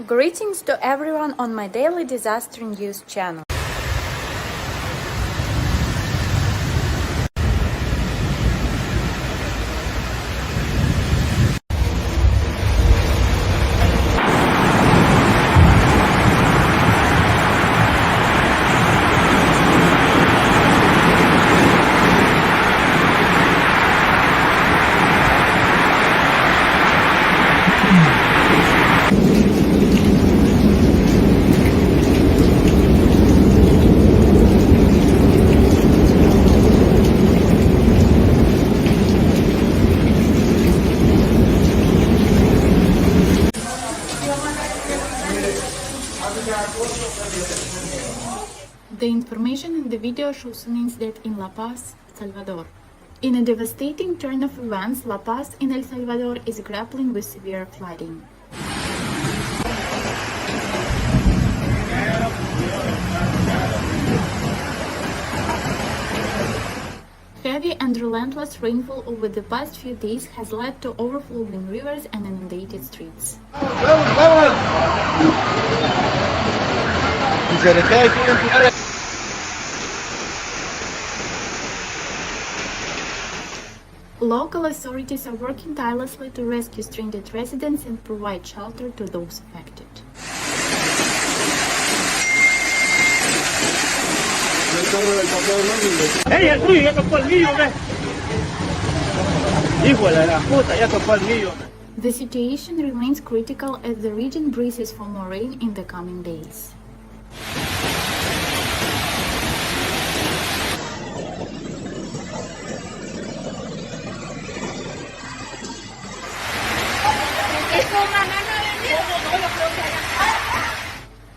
Greetings to everyone on my daily disaster news channel. The information in the video shows an incident in La Paz, Salvador. In a devastating turn of events, La Paz in El Salvador is grappling with severe flooding. Heavy and relentless rainfall over the past few days has led to overflowing rivers and inundated streets. Local authorities are working tirelessly to rescue stranded residents and provide shelter to those affected. ¡Ey, el tuyo! ¡Ya tocó el mío, ve! ¡Hijo de la puta! ¡Ya tocó el mío! The situation remains critical as the region braces for more rain in the coming days.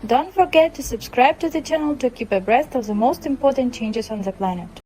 Don't forget to subscribe to the channel to keep abreast of the most important changes on the planet.